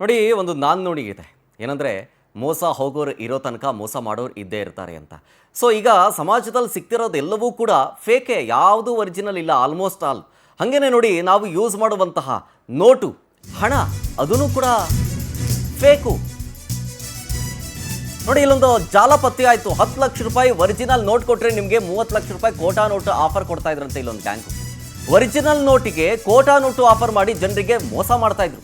ನೋಡಿ ಒಂದು ನಾನು ನುಡಿಗಿದೆ ಏನಂದರೆ ಮೋಸ ಹೋಗೋರು ಇರೋ ತನಕ ಮೋಸ ಮಾಡೋರು ಇದ್ದೇ ಇರ್ತಾರೆ ಅಂತ. ಸೊ ಈಗ ಸಮಾಜದಲ್ಲಿ ಸಿಗ್ತಿರೋದು ಎಲ್ಲವೂ ಕೂಡ ಫೇಕೆ, ಯಾವುದೂ ಒರಿಜಿನಲ್ ಇಲ್ಲ ಆಲ್ಮೋಸ್ಟ್ ಆಲ್. ಹಾಗೇನೆ ನೋಡಿ ನಾವು ಯೂಸ್ ಮಾಡುವಂತಹ ನೋಟು ಹಣ ಅದೂ ಕೂಡ ಫೇಕು. ನೋಡಿ ಇಲ್ಲೊಂದು ಜಾಲ ಪತ್ತೆ ಆಯಿತು. 10 ಲಕ್ಷ ರೂಪಾಯಿ ಒರಿಜಿನಲ್ ನೋಟ್ ಕೊಟ್ಟರೆ ನಿಮಗೆ 30 ಲಕ್ಷ ರೂಪಾಯಿ ಕೋಟಾ ನೋಟು ಆಫರ್ ಕೊಡ್ತಾ ಇದ್ರಂತೆ ಇಲ್ಲೊಂದು ಬ್ಯಾಂಕು. ಒರಿಜಿನಲ್ ನೋಟಿಗೆ ಕೋಟಾ ನೋಟು ಆಫರ್ ಮಾಡಿ ಜನರಿಗೆ ಮೋಸ ಮಾಡ್ತಾ ಇದ್ರು.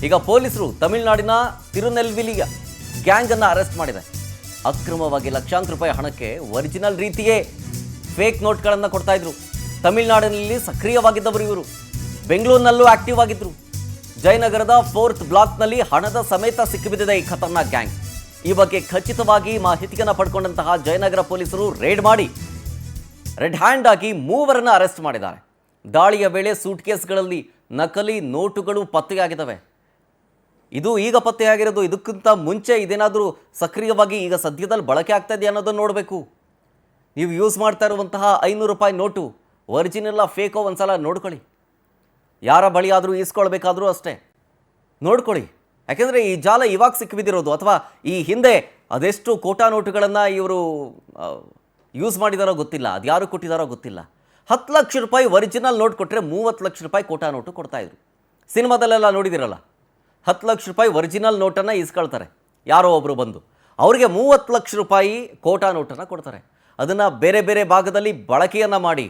ಈಗ ಪೊಲೀಸರು ತಮಿಳುನಾಡಿನ ತಿರುನೆಲ್ವೇಲಿಯ ಗ್ಯಾಂಗ್ ಅನ್ನು ಅರೆಸ್ಟ್ ಮಾಡಿದೆ. ಅಕ್ರಮವಾಗಿ ಲಕ್ಷಾಂತರ ರೂಪಾಯಿ ಹಣಕ್ಕೆ ಒರಿಜಿನಲ್ ರೀತಿಯೇ ಫೇಕ್ ನೋಟ್ಗಳನ್ನು ಕೊಡ್ತಾ ಇದ್ರು. ತಮಿಳುನಾಡಿನಲ್ಲಿ ಸಕ್ರಿಯವಾಗಿದ್ದವರು ಇವರು. ಬೆಂಗಳೂರಿನಲ್ಲೂ ಆಕ್ಟಿವ್ ಆಗಿದ್ರು. ಜಯನಗರದ 4th ಬ್ಲಾಕ್ನಲ್ಲಿ ಹಣದ ಸಮೇತ ಸಿಕ್ಕಿಬಿದ್ದಿದೆ ಈ ಖತರ್ನಾಕ್ ಗ್ಯಾಂಗ್. ಈ ಬಗ್ಗೆ ಖಚಿತವಾಗಿ ಮಾಹಿತಿಯನ್ನು ಪಡ್ಕೊಂಡಂತಹ ಜಯನಗರ ಪೊಲೀಸರು ರೇಡ್ ಮಾಡಿ ರೆಡ್ ಹ್ಯಾಂಡ್ ಆಗಿ 3 ಅರೆಸ್ಟ್ ಮಾಡಿದ್ದಾರೆ. ದಾಳಿಯ ವೇಳೆ ಸೂಟ್ಕೇಸ್ಗಳಲ್ಲಿ ನಕಲಿ ನೋಟುಗಳು ಪತ್ತೆಯಾಗಿದ್ದಾವೆ. ಇದು ಈಗ ಪತ್ತೆಯಾಗಿರೋದು. ಇದಕ್ಕಿಂತ ಮುಂಚೆ ಇದೇನಾದರೂ ಸಕ್ರಿಯವಾಗಿ ಈಗ ಸದ್ಯದಲ್ಲಿ ಬಳಕೆ ಆಗ್ತಾ ಇದೆಯಾ ಅನ್ನೋದನ್ನು ನೋಡಬೇಕು. ನೀವು ಯೂಸ್ ಮಾಡ್ತಾ ಇರುವಂತಹ 500 ರೂಪಾಯಿ ನೋಟು ಒರಿಜಿನಲ್ಲ ಫೇಕೋ ಒಂದ್ಸಲ ನೋಡ್ಕೊಳ್ಳಿ. ಯಾರ ಬಳಿ ಆದರೂ ಈಸ್ಕೊಳ್ಬೇಕಾದ್ರೂ ಅಷ್ಟೇ ನೋಡ್ಕೊಳ್ಳಿ. ಯಾಕೆಂದರೆ ಈ ಜಾಲ ಇವಾಗ ಸಿಕ್ಕಿಬಿದ್ದಿರೋದು ಅಥವಾ ಈ ಹಿಂದೆ ಅದೆಷ್ಟು ಕೋಟಾ ನೋಟುಗಳನ್ನು ಇವರು ಯೂಸ್ ಮಾಡಿದಾರೋ ಗೊತ್ತಿಲ್ಲ, ಅದು ಯಾರು ಕೊಟ್ಟಿದ್ದಾರೋ ಗೊತ್ತಿಲ್ಲ. 10 ಲಕ್ಷ ರೂಪಾಯಿ ಒರಿಜಿನಲ್ ನೋಟ್ ಕೊಟ್ಟರೆ 30 ಲಕ್ಷ ರೂಪಾಯಿ ಕೋಟಾ ನೋಟು ಕೊಡ್ತಾಯಿದ್ರು. ಸಿನಿಮಾದಲ್ಲೆಲ್ಲ ನೋಡಿದಿರಲ್ಲ, 10 ಲಕ್ಷ ರೂಪಾಯಿ ಒರಿಜಿನಲ್ ನೋಟನ್ನು ಇಸ್ಕೊಳ್ತಾರೆ ಯಾರೋ ಒಬ್ಬರು ಬಂದು, ಅವರಿಗೆ 30 ಲಕ್ಷ ರೂಪಾಯಿ ಕೋಟಾ ನೋಟನ್ನು ಕೊಡ್ತಾರೆ. ಅದನ್ನು ಬೇರೆ ಬೇರೆ ಭಾಗದಲ್ಲಿ ಬಳಕೆಯನ್ನು ಮಾಡಿ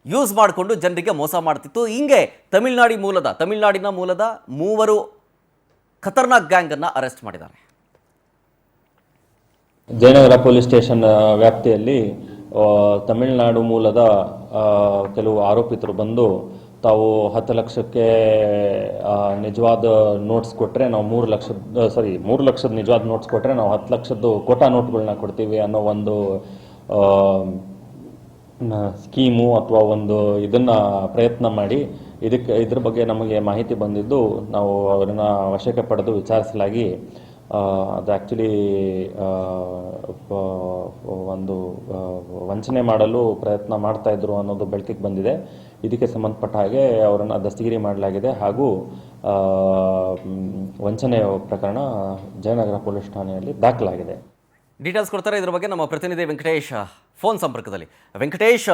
ಯೂಸ್ ಮಾಡಿಕೊಂಡು ಜನರಿಗೆ ಮೋಸ ಮಾಡ್ತಿತ್ತು. ಹಿಂಗೆ ತಮಿಳುನಾಡಿನ ಮೂಲದ 3 ಖತರ್ನಾಕ್ ಗ್ಯಾಂಗನ್ನು ಅರೆಸ್ಟ್ ಮಾಡಿದ್ದಾರೆ. ಜಯನಗರ ಪೊಲೀಸ್ ಸ್ಟೇಷನ್ ವ್ಯಾಪ್ತಿಯಲ್ಲಿ ತಮಿಳುನಾಡು ಮೂಲದ ಕೆಲವು ಆರೋಪಿತರು ಬಂದು ತಾವು 10 ಲಕ್ಷಕ್ಕೆ ನಿಜವಾದ ನೋಟ್ಸ್ ಕೊಟ್ಟರೆ ನಾವು 3 ಲಕ್ಷದ ನಿಜವಾದ ನೋಟ್ಸ್ ಕೊಟ್ಟರೆ ನಾವು 10 ಲಕ್ಷದ್ದು ಕೋಟಾ ನೋಟ್ಗಳನ್ನ ಕೊಡ್ತೀವಿ ಅನ್ನೋ ಒಂದು ಸ್ಕೀಮು ಅಥವಾ ಒಂದು ಇದನ್ನು ಪ್ರಯತ್ನ ಮಾಡಿ ಇದ್ರ ಬಗ್ಗೆ ನಮಗೆ ಮಾಹಿತಿ ಬಂದಿದ್ದು ನಾವು ಅವರನ್ನು ವಶಕ್ಕೆ ಪಡೆದು ವಿಚಾರಿಸಲಾಗಿ ಅದು ಆ್ಯಕ್ಚುಲಿ ಒಂದು ವಂಚನೆ ಮಾಡಲು ಪ್ರಯತ್ನ ಮಾಡ್ತಾಯಿದ್ರು ಅನ್ನೋದು ಬೆಳಕಿಗೆ ಬಂದಿದೆ. ಇದಕ್ಕೆ ಸಂಬಂಧಪಟ್ಟ ಹಾಗೆ ಅವರನ್ನು ದಸ್ತಗಿರಿ ಮಾಡಲಾಗಿದೆ ಹಾಗೂ ವಂಚನೆ ಪ್ರಕರಣ ಜಯನಗರ ಪೊಲೀಸ್ ಠಾಣೆಯಲ್ಲಿ ದಾಖಲಾಗಿದೆ. ಡೀಟೇಲ್ಸ್ ಕೊಡ್ತಾರೆ ಇದ್ರ ಬಗ್ಗೆ ನಮ್ಮ ಪ್ರತಿನಿಧಿ ವೆಂಕಟೇಶ್ ಫೋನ್ ಸಂಪರ್ಕದಲ್ಲಿ. ವೆಂಕಟೇಶ್,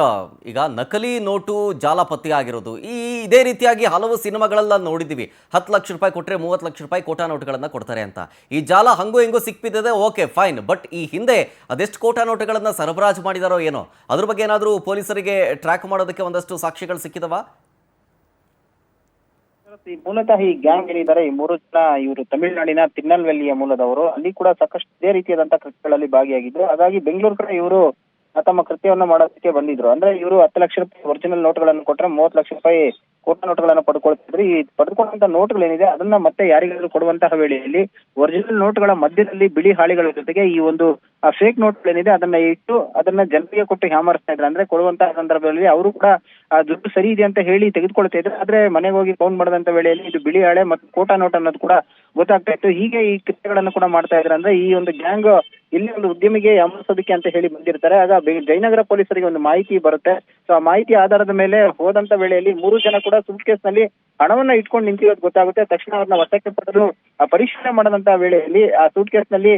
ಈಗ ನಕಲಿ ನೋಟು ಜಾಲ ಪತ್ತೆಯಾಗಿರೋದು ಇದೇ ರೀತಿಯಾಗಿ ಹಲವು ಸಿನಿಮಾಗಳೆಲ್ಲ ನೋಡಿದ್ದೀವಿ. 10 ಲಕ್ಷ ರೂಪಾಯಿ ಕೊಟ್ಟರೆ 30 ಲಕ್ಷ ರೂಪಾಯಿ ಕೋಟಾ ನೋಟುಗಳನ್ನು ಕೊಡ್ತಾರೆ ಅಂತ. ಈ ಜಾಲ ಹಂಗೂ ಹೆಂಗೂ ಸಿಕ್ಬಿದ್ದಿದೆ, ಓಕೆ ಫೈನ್. ಬಟ್ ಈ ಹಿಂದೆ ಅದೆಷ್ಟು ಕೋಟಾ ನೋಟುಗಳನ್ನು ಸರಬರಾಜು ಮಾಡಿದಾರೋ ಏನೋ, ಅದ್ರ ಬಗ್ಗೆ ಏನಾದರೂ ಪೊಲೀಸರಿಗೆ ಟ್ರ್ಯಾಕ್ ಮಾಡೋದಕ್ಕೆ ಒಂದಷ್ಟು ಸಾಕ್ಷಿಗಳು ಸಿಕ್ಕಿದವಾ? ಮೂಲತಃ ಈ ಗ್ಯಾಂಗ್ ಏನಿದ್ದಾರೆ, ಈ 3 ಜನ ಇವರು ತಮಿಳುನಾಡಿನ ತಿರುನೆಲ್ವೇಲಿಯ ಮೂಲದವರು. ಅಲ್ಲಿ ಕೂಡ ಸಾಕಷ್ಟು ಇದೇ ರೀತಿಯಾದಂತಹ ಕೃತ್ಯಗಳಲ್ಲಿ ಭಾಗಿಯಾಗಿದ್ರು. ಹಾಗಾಗಿ ಬೆಂಗಳೂರು ಕಡೆ ಇವರು ತಮ್ಮ ಕೃತ್ಯವನ್ನ ಮಾಡೋದಕ್ಕೆ ಬಂದಿದ್ರು. ಅಂದ್ರೆ ಇವರು 10 ಲಕ್ಷ ರೂಪಾಯಿ ಒರಿಜಿನಲ್ ನೋಟ್ಗಳನ್ನು ಕೊಟ್ಟರೆ 30 ಲಕ್ಷ ರೂಪಾಯಿ ಕೋಟಾ ನೋಟ್ಗಳನ್ನು ಪಡ್ಕೊಳ್ತಿದ್ರು. ಈ ಪಡೆದುಕೊಂಡಂತ ನೋಟ್ಗಳೇನಿದೆ ಅದನ್ನ ಮತ್ತೆ ಯಾರಿಗಾದ್ರೂ ಕೊಡುವಂತಹ ವೇಳೆಯಲ್ಲಿ ಒರಿಜಿನಲ್ ನೋಟ್ಗಳ ಮಧ್ಯದಲ್ಲಿ ಬಿಳಿ ಹಾಳಿಗಳ ಜೊತೆಗೆ ಈ ಒಂದು ಫೇಕ್ ನೋಟ್ಗಳೇನಿದೆ ಅದನ್ನ ಇಟ್ಟು ಅದನ್ನ ಜನರಿಗೆ ಕೊಟ್ಟು ಹ್ಯಾಮರಿಸ್ತಾ ಇದ್ರು. ಅಂದ್ರೆ ಕೊಡುವಂತಹ ಸಂದರ್ಭದಲ್ಲಿ ಅವರು ಕೂಡ ದುಡ್ಡು ಸರಿ ಇದೆ ಅಂತ ಹೇಳಿ ತೆಗೆದುಕೊಳ್ತಾ ಇದ್ರು. ಆದ್ರೆ ಮನೆಗೆ ಹೋಗಿ ಕೌಂಟ್ ಮಾಡದಂತ ವೇಳೆಯಲ್ಲಿ ಇದು ಬಿಳಿ ಹಾಳೆ ಮತ್ತು ಕೋಟಾ ನೋಟ್ ಅನ್ನೋದು ಕೂಡ ಗೊತ್ತಾಗ್ತಾ ಇತ್ತು. ಹೀಗೆ ಈ ಕೃತ್ಯಗಳನ್ನು ಕೂಡ ಮಾಡ್ತಾ ಇದ್ರು. ಅಂದ್ರೆ ಈ ಒಂದು ಗ್ಯಾಂಗ್ ಇಲ್ಲಿ ಒಂದು ಉದ್ಯಮಿಗೆ ಯಾಮರಿಸೋದಕ್ಕೆ ಅಂತ ಹೇಳಿ ಬಂದಿರ್ತಾರೆ. ಆಗ ಜಯನಗರ ಪೊಲೀಸರಿಗೆ ಒಂದು ಮಾಹಿತಿ ಬರುತ್ತೆ. ಸೊ ಆ ಮಾಹಿತಿ ಆಧಾರದ ಮೇಲೆ ಹೋದಂತ ವೇಳೆಯಲ್ಲಿ 3 ಜನ ಕೂಡ ಸೂಟ್ ಕೇಸ್ ನಲ್ಲಿ ಹಣವನ್ನ ಇಟ್ಕೊಂಡು ನಿಂತಿರೋದು ಗೊತ್ತಾಗುತ್ತೆ. ತಕ್ಷಣ ಅವ್ರನ್ನ ವಶಕ್ಕೆ ಪಡೆದು ಪರಿಶೀಲನೆ ಮಾಡದಂತ ವೇಳೆಯಲ್ಲಿ ಆ ಸೂಟ್ ಕೇಸ್ ನಲ್ಲಿ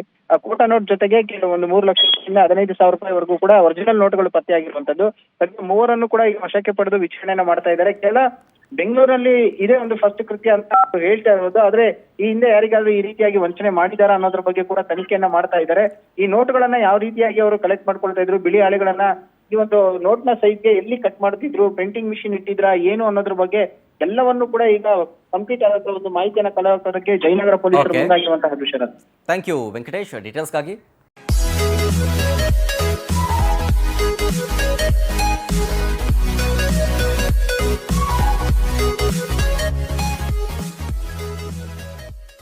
ಕೋಟಾ ನೋಟ್ ಜೊತೆಗೆ ಒಂದು 3 ಲಕ್ಷದಿಂದ 15,000 ರೂಪಾಯಿವರೆಗೂ ಕೂಡ ಒರಿಜಿನಲ್ ನೋಟ್ಗಳು ಪತ್ತೆಯಾಗಿರುವಂತದ್ದು. ಸದ್ಯ 3 ಕೂಡ ಈಗ ವಶಕ್ಕೆ ಪಡೆದು ವಿಚಾರಣೆಯನ್ನ ಮಾಡ್ತಾ ಇದ್ದಾರೆ. ಕೆಲ ಬೆಂಗಳೂರಲ್ಲಿ ಇದೇ ಒಂದು ಫಸ್ಟ್ ಕೃತ್ಯ ಅಂತ ಹೇಳ್ತಾ ಇರೋದು. ಆದ್ರೆ ಈ ಹಿಂದೆ ಯಾರಿಗಾದ್ರೂ ಈ ರೀತಿಯಾಗಿ ವಂಚನೆ ಮಾಡಿದಾರ ಅನ್ನೋದ್ರ ಬಗ್ಗೆ ಕೂಡ ತನಿಖೆಯನ್ನ ಮಾಡ್ತಾ ಇದ್ದಾರೆ. ಈ ನೋಟ್ಗಳನ್ನ ಯಾವ ರೀತಿಯಾಗಿ ಅವರು ಕಲೆಕ್ಟ್ ಮಾಡ್ಕೊಳ್ತಾ ಇದ್ರು, ಬಿಳಿ ಹಾಳೆಗಳನ್ನ ಈ ಒಂದು ನೋಟ್ ನ ಸೈಜ್ಗೆ ಎಲ್ಲಿ ಕಟ್ ಮಾಡ್ತಿದ್ರು, ಪ್ರಿಂಟಿಂಗ್ ಮಿಷಿನ್ ಇಟ್ಟಿದ್ರ ಏನು ಅನ್ನೋದ್ರ ಬಗ್ಗೆ ಎಲ್ಲವನ್ನು ಕೂಡ ಈಗ ಕಂಪ್ಲೀಟ್ ಆದ ಒಂದು ಮಾಹಿತಿಯನ್ನ ಕಲೆ ಹಾಕೋದಕ್ಕೆ ಜಯನಗರ ಪೊಲೀಸರು ಮುಂದಾಗಿರುವಂತಹ ವಿಷಯ. Thank you Venkatesh ಡೀಟೇಲ್ಸ್ಗಾಗಿ.